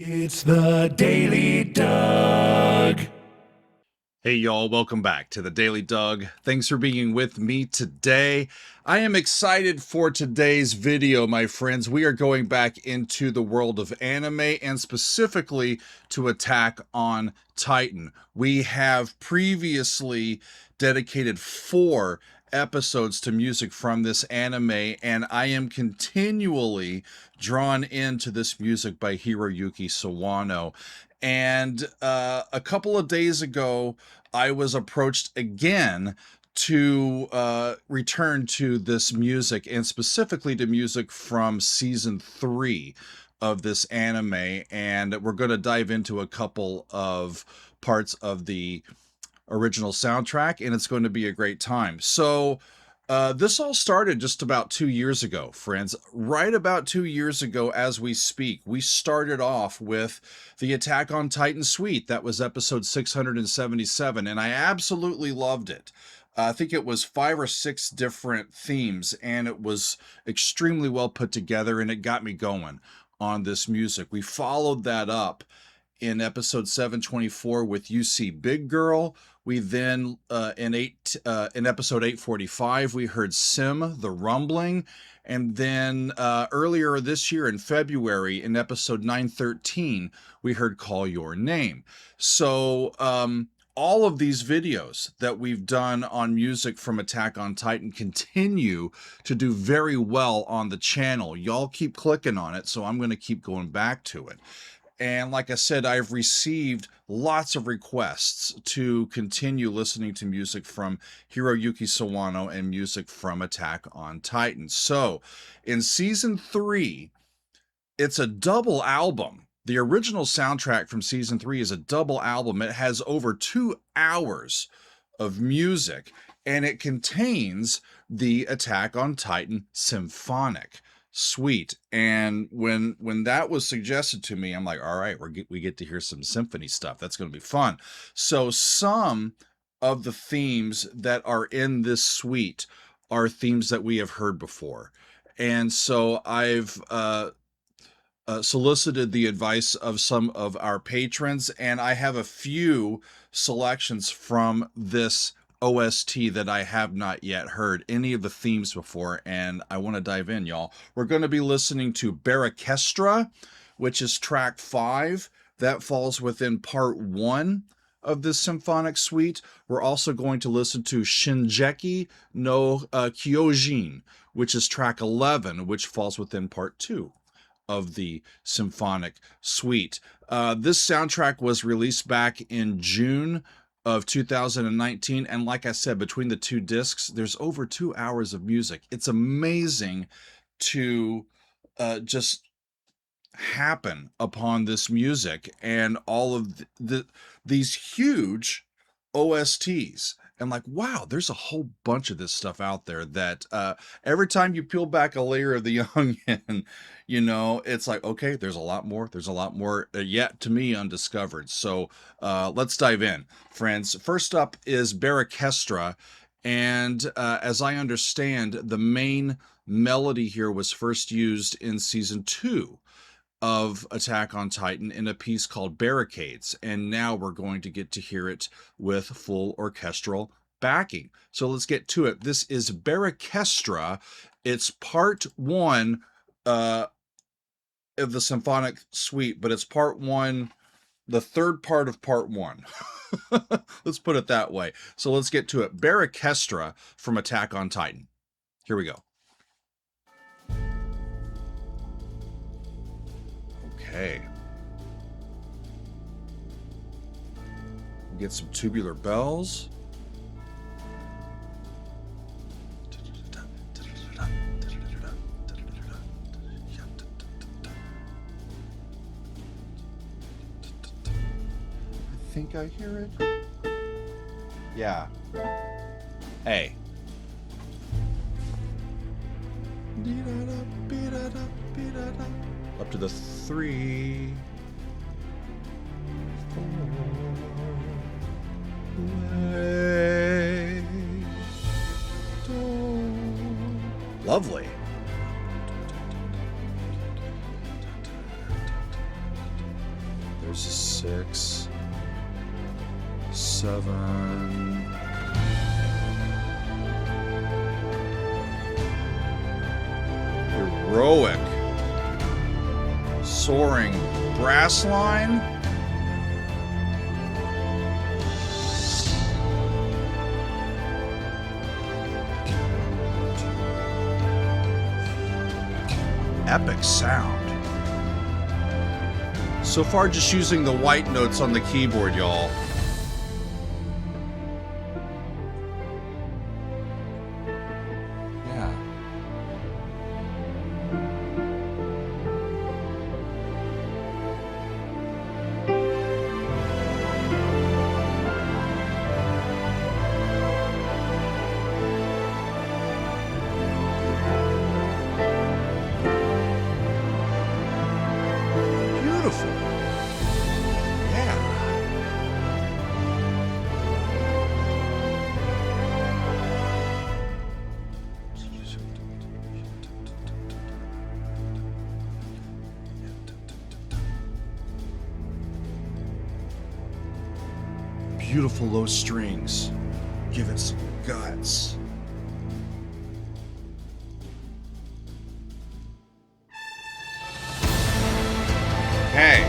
It's the Daily Doug. Hey y'all, welcome back to the Daily Doug. Thanks for being with me today. I am excited for today's video, my friends. We are going back into the world of anime and specifically to Attack on Titan. We have previously dedicated 4 episodes to music from this anime, and I am continually drawn into this music by Hiroyuki Sawano. And a couple of days ago, I was approached again to return to this music, and specifically to music from season 3 of this anime. And we're going to dive into a couple of parts of the original soundtrack, and it's going to be a great time. So this all started just about 2 years ago, friends. Right about 2 years ago as we speak, we started off with the Attack on Titan Suite. That was episode 677, and I absolutely loved it. I think it was 5 or 6 different themes, and it was extremely well put together, and it got me going on this music. We followed that up in episode 724 with You See Big Girl. We then, in episode 845, we heard Sim, The Rumbling. And then earlier this year in February, in episode 913, we heard Call Your Name. So all of these videos that we've done on music from Attack on Titan continue to do very well on the channel. Y'all keep clicking on it, so I'm going to keep going back to it. And like I said, I've received lots of requests to continue listening to music from Hiroyuki Sawano and music from Attack on Titan. So in season 3, it's a double album. The original soundtrack from season 3 is a double album. It has over 2 hours of music, and it contains the Attack on Titan Symphonic Suite. And when that was suggested to me, I'm like, all right, we get to hear some symphony stuff. That's going to be fun. So some of the themes that are in this suite are themes that we have heard before. And so I've solicited the advice of some of our patrons, and I have a few selections from this OST that I have not yet heard any of the themes before, and I want to dive in, y'all. We're going to be listening to Barrichestra, which is track 5. That falls within part 1 of this symphonic suite. We're also going to listen to Shingeki no Kyojin, which is track 11, which falls within part 2 of the symphonic suite. This soundtrack was released back in June of 2019, and like I said, between the 2 discs, there's over 2 hours of music. It's amazing to just happen upon this music and all of these huge OSTs. And like, wow, there's a whole bunch of this stuff out there that every time you peel back a layer of the onion, you know, it's like, okay, there's a lot more. There's a lot more yet to me undiscovered. So let's dive in, friends. First up is Barrichestra. And as I understand, the main melody here was first used in season 2 of Attack on Titan in a piece called Barricades, and now we're going to get to hear it with full orchestral backing. So let's get to it. This is Barrichestra. It's part 1 of the symphonic suite, but it's part 1, the third part of part 1. Let's put it that way. So let's get to it. Barrichestra from Attack on Titan. Here we go. Okay. Get some tubular bells. I think I hear it. Yeah. A. Up to the 3, 4. Way. Lovely. There's a 6, 7. Heroic. Soaring brass line. Epic sound. So far, just using the white notes on the keyboard, y'all. Yeah. Beautiful. Yeah. Beautiful low strings. Give it some guts. Hey.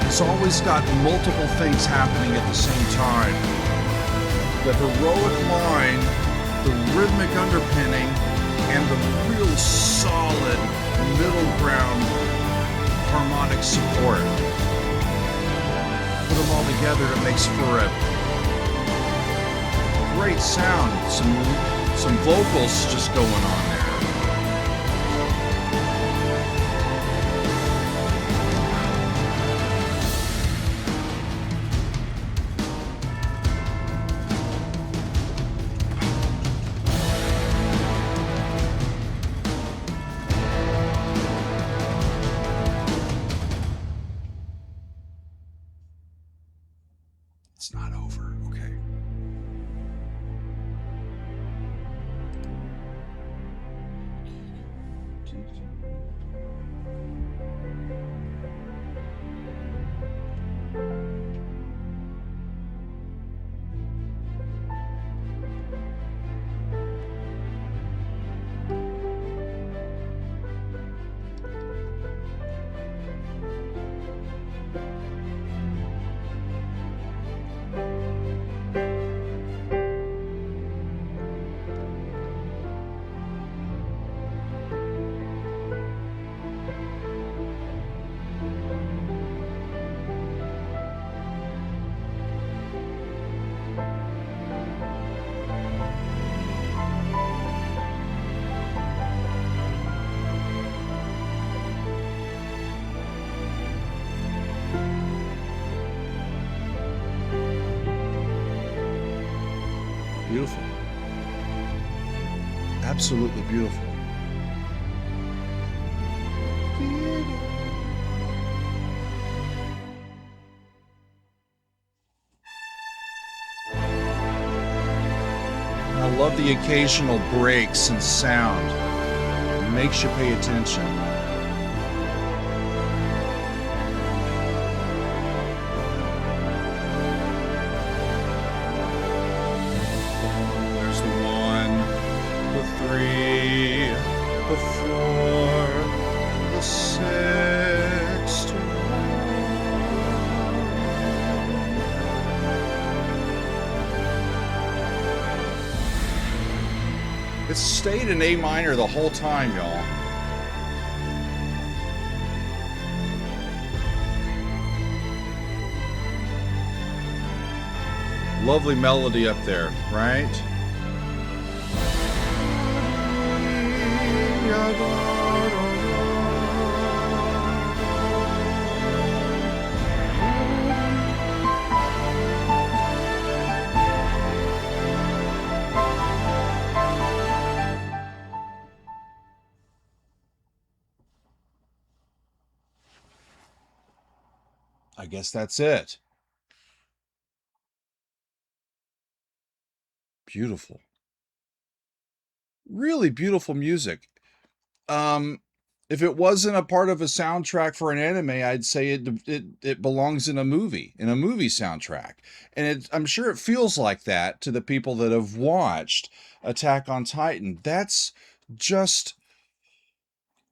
It's always got multiple things happening at the same time. The heroic line, the rhythmic underpinning, and the real solid middle ground harmonic support. Put them all together, it makes for a great sound. Some vocals just going on there. It's not over, okay. Beautiful. Absolutely beautiful. I love the occasional breaks in sound. It makes you pay attention. There's the 1, the 3, the 4, the 6. It stayed in A minor the whole time, y'all. Lovely melody up there, right? I guess that's it. Beautiful. Really beautiful music. Um, if it wasn't a part of a soundtrack for an anime, I'd say it belongs in a movie soundtrack. And I'm sure it feels like that to the people that have watched Attack on Titan. That's just,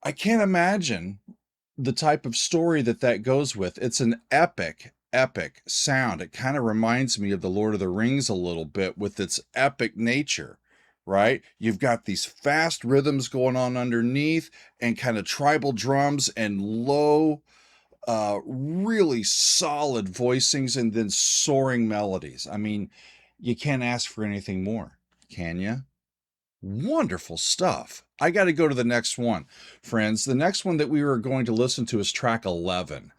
I can't imagine the type of story that goes with. It's an epic sound. It kind of reminds me of the Lord of the Rings a little bit with its epic nature, right? You've got these fast rhythms going on underneath and kind of tribal drums and low, really solid voicings and then soaring melodies. I mean, you can't ask for anything more, can you? Wonderful stuff. I got to go to the next one, friends. The next one that we were going to listen to is track 11.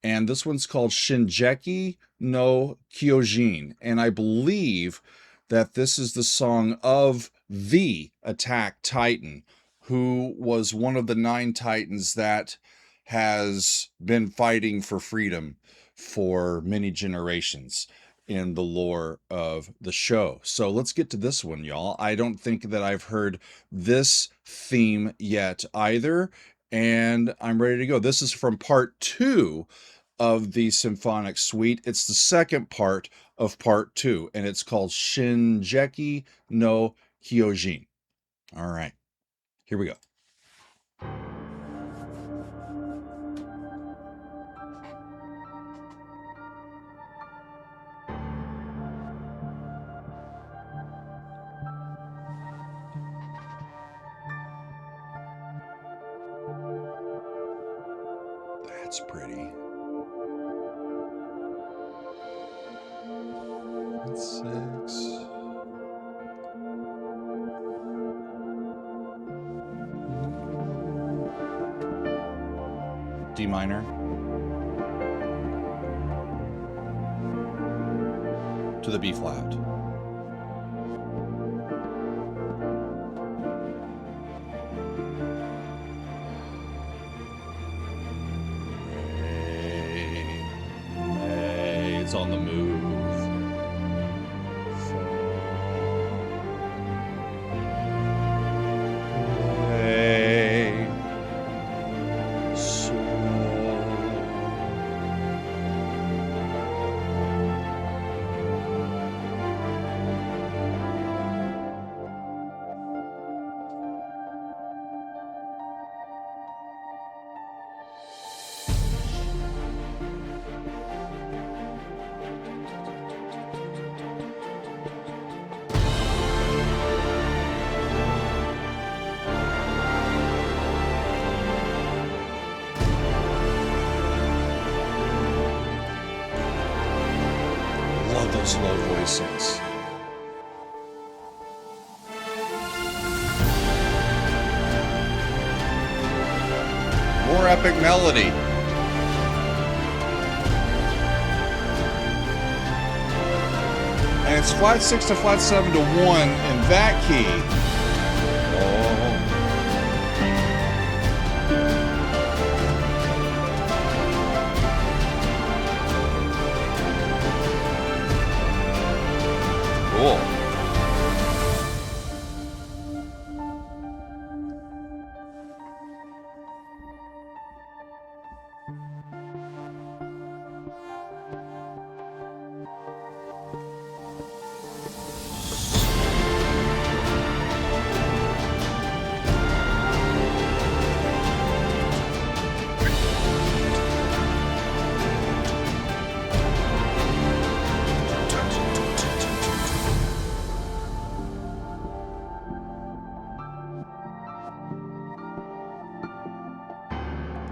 And this one's called Shingeki no Kyojin. And I believe that this is the song of the Attack Titan, who was one of the 9 Titans that has been fighting for freedom for many generations in the lore of the show. So let's get to this one, y'all. I don't think that I've heard this theme yet either, and I'm ready to go. This is from part 2 of the Symphonic Suite. It's the second part of part 2, and it's called Shingeki no Kyojin. All right, here we go. That's pretty. That's 6. D minor to the B flat. It's on the move. Slow voices. More epic melody. And it's flat 6 to flat 7 to 1 in that key. Cool.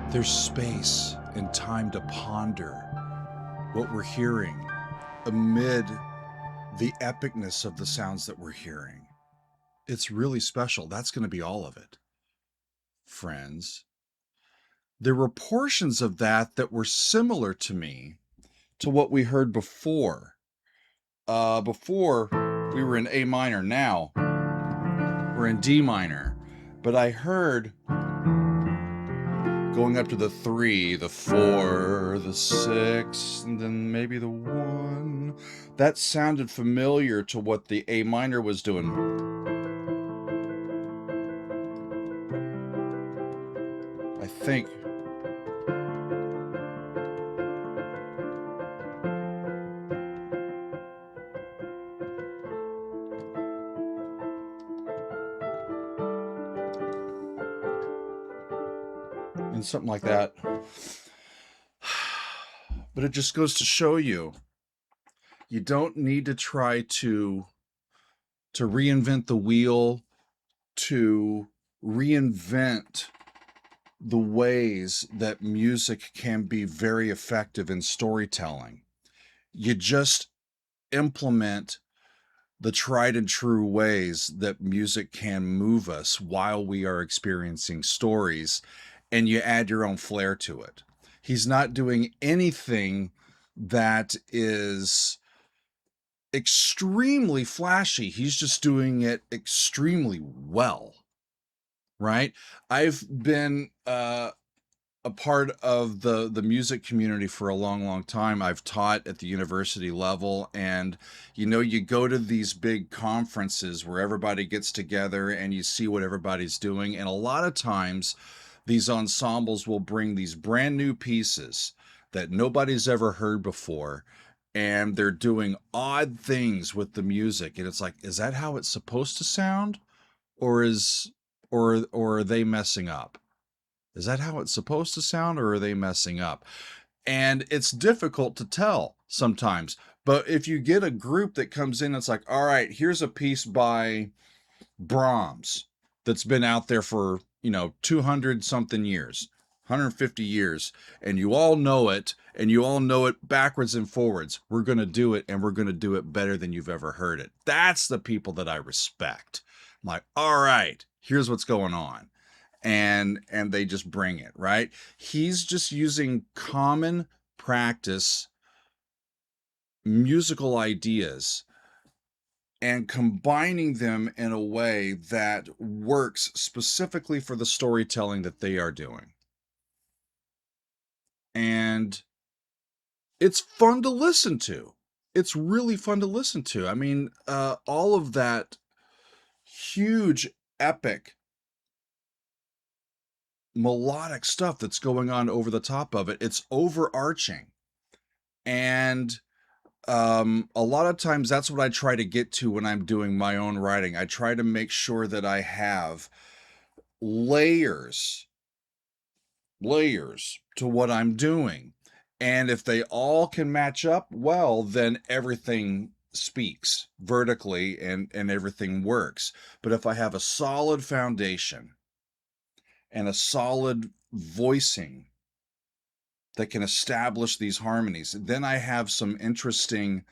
There's space and time to ponder what we're hearing amid the epicness of the sounds that we're hearing. It's really special. That's going to be all of it, friends. There were portions of that were similar to me to what we heard before. Before we were in A minor, now we're in D minor. But I heard going up to the 3, the 4, the 6, and then maybe the 1. That sounded familiar to what the A minor was doing. I think. And something like that. But it just goes to show you, you don't need to try to reinvent the wheel, to reinvent the ways that music can be very effective in storytelling. You just implement the tried and true ways that music can move us while we are experiencing stories, and you add your own flair to it. He's not doing anything that is extremely flashy. He's just doing it extremely well, right? I've been a part of the music community for a long time. I've taught at the university level, and you go to these big conferences where everybody gets together and you see what everybody's doing, and a lot of times these ensembles will bring these brand new pieces that nobody's ever heard before, and they're doing odd things with the music, and it's like, is that how it's supposed to sound, or or are they messing up? Is that how it's supposed to sound, or are they messing up? And it's difficult to tell sometimes. But if you get a group that comes in, it's like, all right, here's a piece by Brahms that's been out there for, 200 something years, 150 years, and you all know it, and you all know it backwards and forwards. We're going to do it, and we're going to do it better than you've ever heard it. That's the people that I respect. I'm like, all right, here's what's going on. And they just bring it, right? He's just using common practice musical ideas and combining them in a way that works specifically for the storytelling that they are doing. And it's fun to listen to. It's really fun to listen to. I mean, all of that huge, epic, melodic stuff that's going on over the top of it, it's overarching. And a lot of times that's what I try to get to when I'm doing my own writing. I try to make sure that I have layers to what I'm doing. And if they all can match up, well, then everything speaks vertically and everything works. But if I have a solid foundation and a solid voicing that can establish these harmonies, then I have some interesting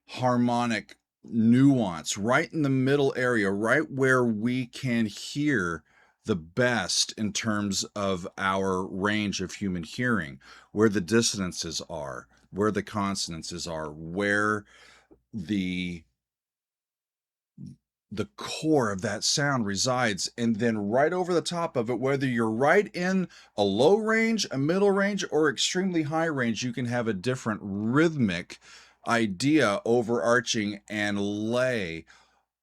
harmonic nuance right in the middle area, right where we can hear the best in terms of our range of human hearing, where the dissonances are, where the consonances are, where the core of that sound resides, and then right over the top of it, whether you're right in a low range, a middle range, or extremely high range, you can have a different rhythmic idea overarching and lay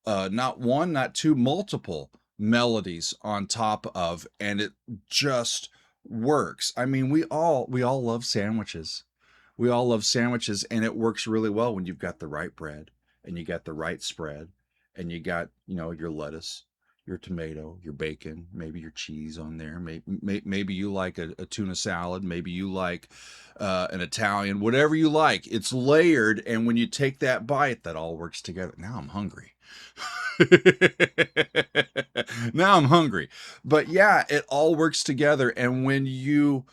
not one, not two, multiple melodies on top of, and it just works. I mean, we all love sandwiches. We all love sandwiches, and it works really well when you've got the right bread and you got the right spread and you got, your lettuce, your tomato, your bacon, maybe your cheese on there. Maybe you like a tuna salad. Maybe you like an Italian, whatever you like. It's layered, and when you take that bite, that all works together. Now I'm hungry. Now I'm hungry. But yeah, it all works together. And when you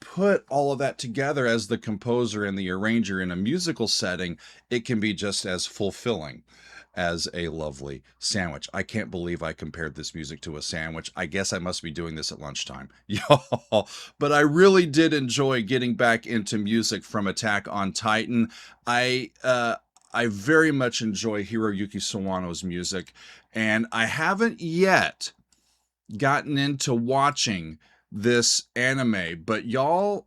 put all of that together as the composer and the arranger in a musical setting, it can be just as fulfilling as a lovely sandwich. I can't believe I compared this music to a sandwich. I guess I must be doing this at lunchtime. Y'all. But I really did enjoy getting back into music from Attack on Titan. I very much enjoy Hiroyuki Sawano's music, and I haven't yet gotten into watching this anime, but y'all,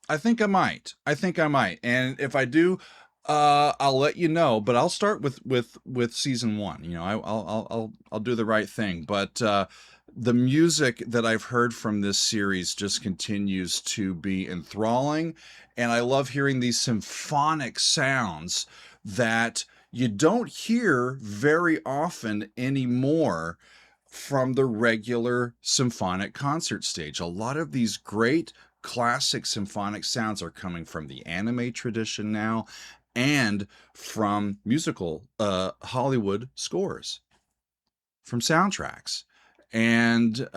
I think I might. I think I might. And if I do, I'll let you know. But I'll start with season one. You know, I'll do the right thing. But the music that I've heard from this series just continues to be enthralling, and I love hearing these symphonic sounds that you don't hear very often anymore from the regular symphonic concert stage. A lot of these great classic symphonic sounds are coming from the anime tradition now and from musical Hollywood scores, from soundtracks. And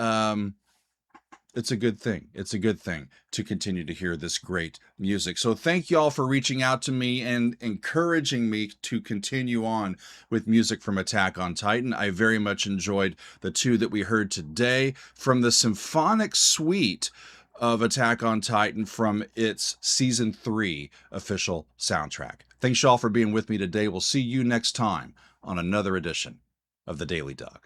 it's a good thing. It's a good thing to continue to hear this great music. So thank y'all for reaching out to me and encouraging me to continue on with music from Attack on Titan. I very much enjoyed the two that we heard today from the Symphonic Suite of Attack on Titan from its Season 3 official soundtrack. Thanks y'all for being with me today. We'll see you next time on another edition of The Daily Doug.